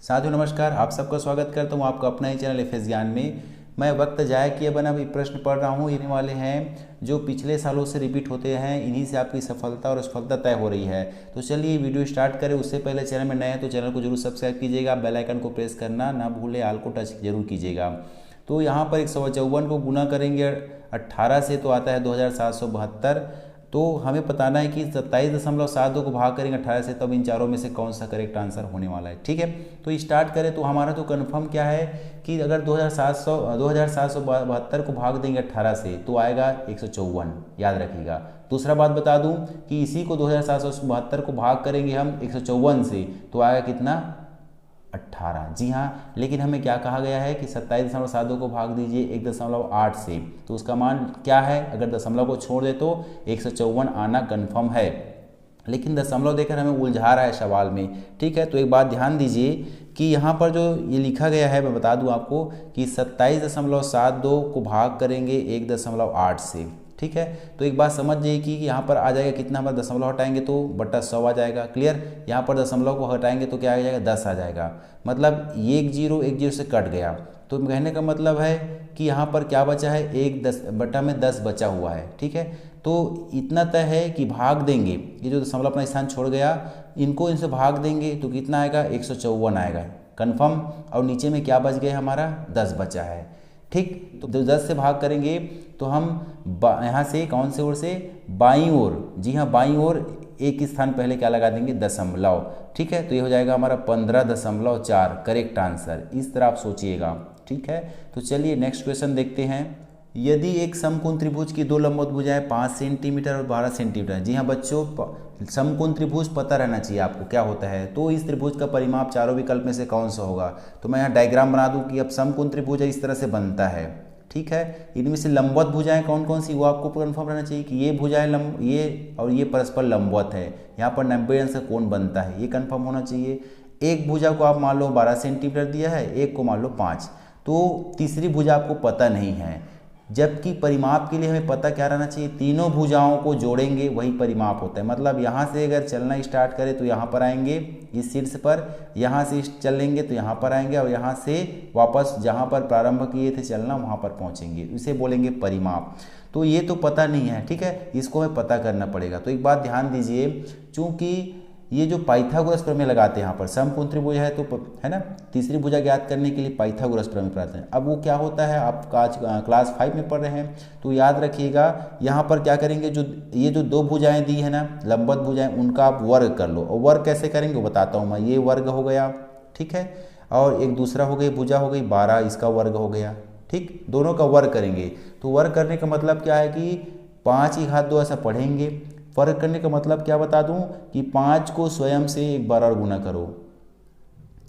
साथियों नमस्कार, आप सबका स्वागत करता हूँ आपका अपना ही चैनल एफएस ज्ञान में। मैं वक्त जाया किए बिना भी प्रश्न पढ़ रहा हूँ। इन्हीं वाले हैं जो पिछले सालों से रिपीट होते हैं, इन्हीं से आपकी सफलता और असफलता तय हो रही है। तो चलिए वीडियो स्टार्ट करें। उससे पहले चैनल में नए हैं तो चैनल को जरूर सब्सक्राइब कीजिएगा, बेल आइकन को प्रेस करना ना भूलें, आल को टच जरूर कीजिएगा। तो यहाँ पर 154 को गुना करेंगे 18 से तो आता है 2772। तो हमें बताना है कि 27.72 को भाग करेंगे 18 से, तब इन चारों में से कौन सा करेक्ट आंसर होने वाला है। ठीक है, तो स्टार्ट करें। तो हमारा तो कन्फर्म क्या है कि अगर 2772 को भाग देंगे 18 से तो आएगा 154, याद रखिएगा। दूसरा बात बता दूं कि इसी को 2772 को भाग करेंगे हम 154 से तो आएगा कितना, 18। जी हाँ, लेकिन हमें क्या कहा गया है कि 27.72 को भाग दीजिए 1.8 से, तो उसका मान क्या है, अगर दशमलव को छोड़ दे तो 154 आना कन्फर्म है। लेकिन दशमलव देकर हमें उलझा रहा है सवाल में। ठीक है, तो एक बात ध्यान दीजिए कि यहाँ पर जो ये लिखा गया है, मैं बता दूँ आपको कि 27.72 को भाग करेंगे 1.8 से। ठीक है, तो एक बात समझ जाइए कि यहाँ पर आ जाएगा कितना, हमारा दशमलव हटाएंगे तो बटा 100 आ जाएगा। क्लियर, यहाँ पर दशमलव को हटाएंगे तो क्या आ जाएगा, 10 आ जाएगा। मतलब ये एक जीरो से कट गया। तो कहने का मतलब है कि यहाँ पर क्या बचा है, 1/10 बचा हुआ है। ठीक है, तो इतना तय है कि भाग देंगे, ये जो दशमलव अपना स्थान छोड़ गया, इनसे भाग देंगे तो कितना आएगा, 154 आएगा कन्फर्म। और नीचे में क्या बच गया हमारा, 10 बचा है। ठीक, तो 10 से भाग करेंगे तो हम यहाँ से कौन से ओर से, बाईं ओर। जी हाँ, बाईं ओर एक स्थान पहले क्या लगा देंगे, दशमलव। ठीक है, तो ये हो जाएगा हमारा 15.4 करेक्ट आंसर। इस तरह आप सोचिएगा। ठीक है, तो चलिए नेक्स्ट क्वेश्चन देखते हैं। यदि एक समकोण त्रिभुज की दो लंबवत भुजाएं 5 सेंटीमीटर और 12 सेंटीमीटर, जी हाँ बच्चों, समकोण त्रिभुज पता रहना चाहिए आपको क्या होता है, तो इस त्रिभुज का परिमाप चारों विकल्प में से कौन सा होगा। तो मैं यहाँ डायग्राम बना दूं कि अब समकोण त्रिभुज इस तरह से बनता है। ठीक है, इनमें से लंबवत भुजाएं कौन कौन सी, वो आपको कन्फर्म रहना चाहिए कि ये भुजाएं ये और ये परस्पर लंबवत है, यहाँ पर 90 अंश का कोण बनता है, ये कन्फर्म होना चाहिए। एक भुजा को आप मान लो 12 सेंटीमीटर दिया है, एक को मान लो 5, तो तीसरी भुजा आपको पता नहीं है। जबकि परिमाप के लिए हमें पता क्या रहना चाहिए, तीनों भुजाओं को जोड़ेंगे वही परिमाप होता है। मतलब यहाँ से अगर चलना स्टार्ट करें तो यहाँ पर आएंगे इस शीर्ष पर, यहाँ से चलेंगे तो यहाँ पर आएंगे, और यहाँ से वापस जहाँ पर प्रारंभ किए थे चलना वहाँ पर पहुँचेंगे, इसे बोलेंगे परिमाप। तो ये तो पता नहीं है। ठीक है, इसको हमें पता करना पड़ेगा। तो एक बात ध्यान दीजिए, चूँकि ये जो पाइथागोरस प्रमेय लगाते हैं यहाँ पर, समकोण त्रिभुज है तो है ना, तीसरी भुजा ज्ञात करने के लिए पाइथागोरस प्रमेय पढ़ाते हैं। अब वो क्या होता है, आप आज क्लास 5 में पढ़ रहे हैं तो याद रखिएगा। यहाँ पर क्या करेंगे, जो ये जो दो भुजाएं दी है ना, लंबवत भुजाएं, उनका आप वर्ग कर लो। और वर्ग कैसे करेंगे वो बताता हूँ मैं। ये वर्ग हो गया, ठीक है, और एक दूसरा हो गई भुजा हो गई 12, इसका वर्ग हो गया। ठीक, दोनों का वर्ग करेंगे। तो वर्ग करने का मतलब क्या है कि 5 की घात 2 ऐसा पढ़ेंगे। फर्क करने का मतलब क्या बता दूं कि 5 को स्वयं से एक बार और गुना करो।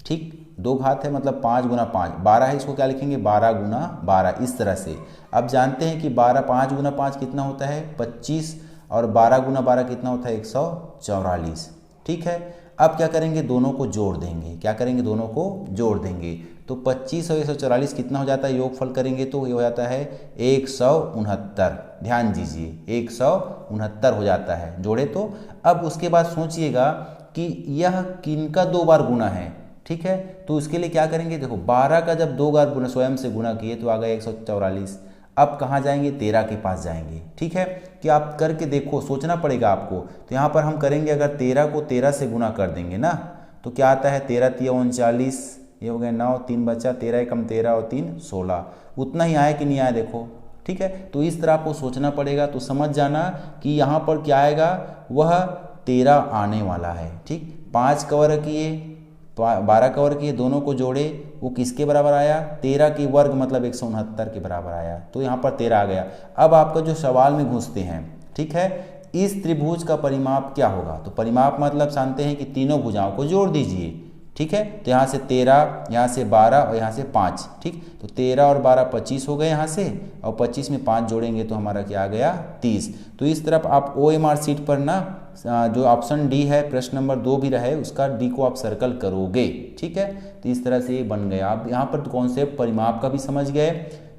ठीक, 2 घात है मतलब 5 गुना 5, 12 है, इसको क्या लिखेंगे, 12 गुना 12, इस तरह से। अब जानते हैं कि 5 गुना 5 कितना होता है, 25, और 12 गुना 12 कितना होता है, 144। ठीक है, अब क्या करेंगे, दोनों को जोड़ देंगे। क्या करेंगे, दोनों को जोड़ देंगे। तो 25 और 144 कितना हो जाता है, योगफल करेंगे तो ये हो जाता है 169। ध्यान दीजिए, 169 हो जाता है, जोड़े तो। अब उसके बाद सोचिएगा कि यह किनका 2 बार गुना है। ठीक है, तो उसके लिए क्या करेंगे, देखो 12 का जब 2 बार गुना स्वयं से गुना किए तो आ गया 144। अब कहाँ जाएंगे, 13 के पास जाएंगे। ठीक है, कि आप करके देखो, सोचना पड़ेगा आपको। तो यहाँ पर हम करेंगे, अगर 13 को 13 से गुना कर देंगे ना तो क्या आता है, 13 तिया 39, ये हो गया 9, 3 बचा, 13 कम 13 और 3 16। उतना ही आया कि नहीं आया, देखो। ठीक है, तो इस तरह आपको सोचना पड़ेगा। तो समझ जाना कि यहाँ पर क्या आएगा, वह 13 आने वाला है। ठीक, 5 कवर किए, 12 कवर किए, दोनों को जोड़े, वो किसके बराबर आया, 13 के वर्ग मतलब 169 के बराबर आया। तो यहाँ पर 13 आ गया। अब आपका जो सवाल में घुसते हैं, ठीक है, इस त्रिभुज का परिमाप क्या होगा। तो परिमाप मतलब जानते हैं कि तीनों भुजाओं को जोड़ दीजिए। ठीक है, तो यहाँ से 13, यहाँ से 12 और यहाँ से 5। ठीक, तो 13 और 12 25 हो गए यहाँ से, और 25 में 5 जोड़ेंगे तो हमारा क्या आ गया, 30। तो इस तरफ आप OMR सीट पर ना जो ऑप्शन डी है, प्रश्न नंबर 2 भी रहे, उसका डी को आप सर्कल करोगे। ठीक है, तो इस तरह से ये बन गया। आप यहाँ पर कॉन्सेप्ट परिमाप का भी समझ गए,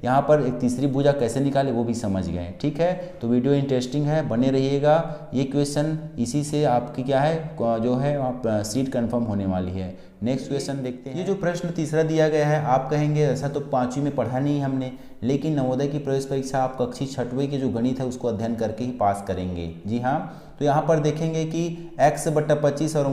यहाँ पर एक तीसरी भुजा कैसे निकाले वो भी समझ गए। ठीक है, तो वीडियो इंटरेस्टिंग है, बने रहिएगा। ये क्वेश्चन इसी से आपकी क्या है जो है आप सीट कंफर्म होने वाली है। नेक्स्ट क्वेश्चन देखते हैं। ये जो प्रश्न तीसरा दिया गया है, आप कहेंगे ऐसा तो 5वीं में पढ़ा नहीं हमने, लेकिन नवोदय की प्रवेश परीक्षा आप कक्षा 6वीं के जो गणित है उसको अध्ययन करके ही पास करेंगे। जी हाँ, तो यहाँ पर देखेंगे कि x/25 और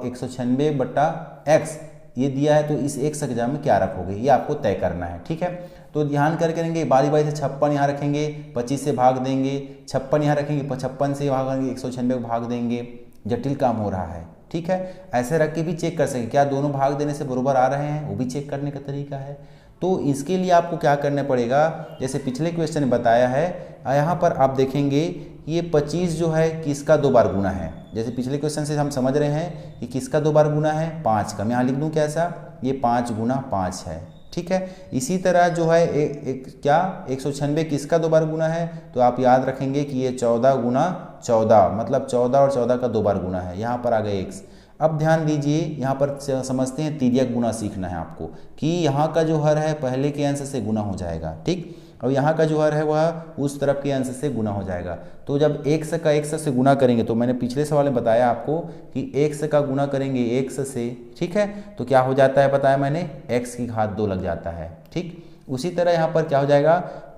196/x ये दिया है, तो इस x एग्जाम में क्या रखोगे ये आपको तय करना है। ठीक है, तो ध्यान करके करेंगे, बारी बारी से 56 यहाँ रखेंगे, 25 से भाग देंगे, 56 यहाँ रखेंगे, 56 से भाग देंगे, 196 को भाग देंगे। जटिल काम हो रहा है। ठीक है, ऐसे रख के भी चेक कर सकें क्या दोनों भाग देने से बराबर आ रहे हैं, वो भी चेक करने का तरीका है। तो इसके लिए आपको क्या करना पड़ेगा, जैसे पिछले क्वेश्चन में बताया है, यहाँ पर आप देखेंगे ये 25 जो है किसका 2 बार गुना है। जैसे पिछले क्वेश्चन से हम समझ रहे हैं कि किसका 2 बार गुना है, 5 का। मैं यहाँ लिख दूँ कैसा, ये 5 गुना 5 है। ठीक है, इसी तरह जो है क्या 196 किसका 2 बार गुना है, तो आप याद रखेंगे कि ये 14 गुना 14, मतलब 14 और 14 का 2 बार गुना है। यहाँ पर आ गए x। अब ध्यान दीजिए, यहाँ पर समझते हैं तिर्यक गुना सीखना है आपको, कि यहाँ का जो हर है पहले के अंश से गुना हो जाएगा। ठीक, और यहाँ का जो हर है वह उस तरफ के अंश से गुना हो जाएगा। तो जब x का x से गुना करेंगे, तो मैंने पिछले सवाल में बताया आपको कि x का गुना करेंगे x से, ठीक है, तो क्या हो जाता है बताया मैंने, x की घात 2 लग जाता है। ठीक, उसी तरह यहाँ पर क्या हो जाएगा,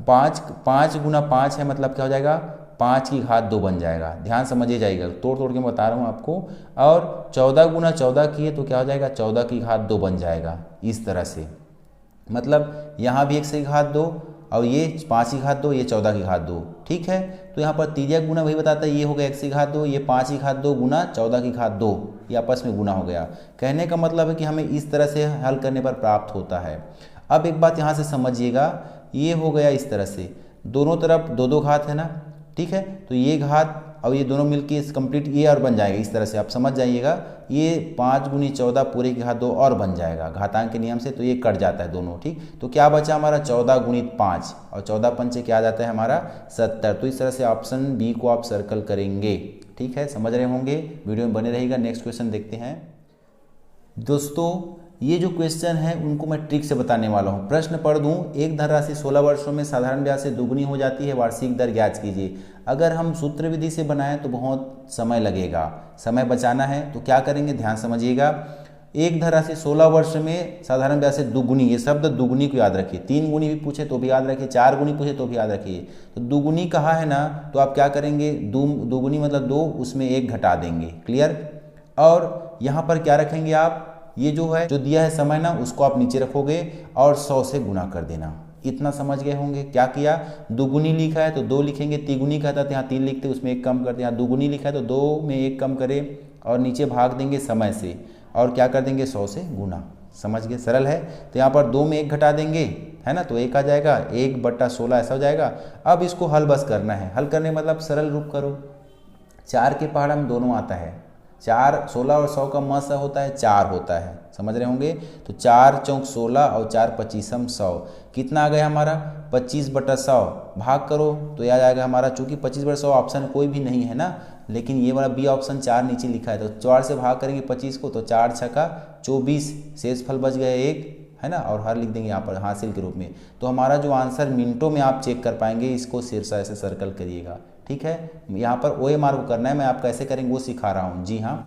5 गुना 5 है, मतलब क्या हो जाएगा 5 की घात 2 बन जाएगा। ध्यान समझिए जाइएगा, तोड़ तोड़ के मैं बता रहा हूँ आपको। और 14 गुना 14 किए तो क्या हो जाएगा, 14 की घात 2 बन जाएगा। इस तरह से मतलब यहाँ भी x की घात 2 और ये 5 की घात 2, ये 14 की घात 2। ठीक है, तो यहाँ पर तिर्यक गुना वही बताता है, ये हो गया x की घात 2, ये 5 की घात 2 गुना 14 की घात 2, ये आपस में गुना हो गया। कहने का मतलब है कि हमें इस तरह से हल करने पर प्राप्त होता है। अब एक बात यहाँ से समझिएगा, ये हो गया इस तरह से, दोनों तरफ 2-2 घात है ना। ठीक है, तो ये घात और ये दोनों मिलके कंप्लीट ये और बन जाएगा। इस तरह से आप समझ जाइएगा, ये 5 गुनी 14 पूरे की घात 2 और बन जाएगा घातांक के नियम से, तो ये कट जाता है दोनों। ठीक, तो क्या बचा हमारा 14 गुणित 5 और 14 पंचे क्या आ जाता है हमारा 70। तो इस तरह से ऑप्शन बी को आप सर्कल करेंगे। ठीक है, समझ रहे होंगे, वीडियो में बने रहेगा। नेक्स्ट क्वेश्चन देखते हैं। दोस्तों ये जो क्वेश्चन है उनको मैं ट्रिक से बताने वाला हूँ। प्रश्न पढ़ दूँ, एक धनराशि 16 वर्षों में साधारण ब्याज से दुगनी हो जाती है, वार्षिक दर ज्ञात कीजिए। अगर हम सूत्र विधि से बनाएं तो बहुत समय लगेगा, समय बचाना है तो क्या करेंगे, ध्यान समझिएगा। एक धनराशि 16 वर्ष में साधारण ब्याज से दुगुनी, ये शब्द दुगुनी को याद रखिए। 3 गुनी भी पूछे तो भी याद रखिए, 4 गुनी पूछे तो भी याद रखिए। तो दुगुनी कहा है ना, तो आप क्या करेंगे, दुगुनी मतलब 2, उसमें 1 घटा देंगे। क्लियर। और यहाँ पर क्या रखेंगे आप, ये जो है जो दिया है समय ना, उसको आप नीचे रखोगे और 100 से गुना कर देना। इतना समझ गए होंगे। क्या किया, दुगुनी लिखा है तो 2 लिखेंगे, तिगुनी कहता है यहाँ 3 लिखते, उसमें 1 कम करते हैं। यहाँ दुगुनी लिखा है तो 2 में 1 कम करें और नीचे भाग देंगे समय से और क्या कर देंगे 100 से गुना। समझ गए, सरल है। तो यहाँ पर 2 में 1 घटा देंगे, है ना, तो 1 आ जाएगा, 1/16 ऐसा हो जाएगा। अब इसको हल बस करना है। हल करने मतलब सरल रूप करो, 4 के पहाड़ा में दोनों आता है, 4 16 और 100 का मस होता है 4 होता है, समझ रहे होंगे। तो 4 चौक 16 और 4 पच्चीसम 100, कितना आ गया हमारा 25/100। भाग करो तो याद आएगा हमारा, चूंकि 25/100 ऑप्शन कोई भी नहीं है ना, लेकिन ये वाला बी ऑप्शन 4 नीचे लिखा है, तो 4 से भाग करेंगे 25 को, तो 4 छक्का 24, शेष फल बच गए 1, है ना, और हर लिख देंगे यहाँ पर हासिल के रूप में। तो हमारा जो आंसर मिनटों में आप चेक कर पाएंगे, इसको शीर्षा ऐसे सर्कल करिएगा। ठीक है, यहाँ पर OMR को करना है, मैं आप कैसे करेंगे वो सिखा रहा हूँ। जी हाँ,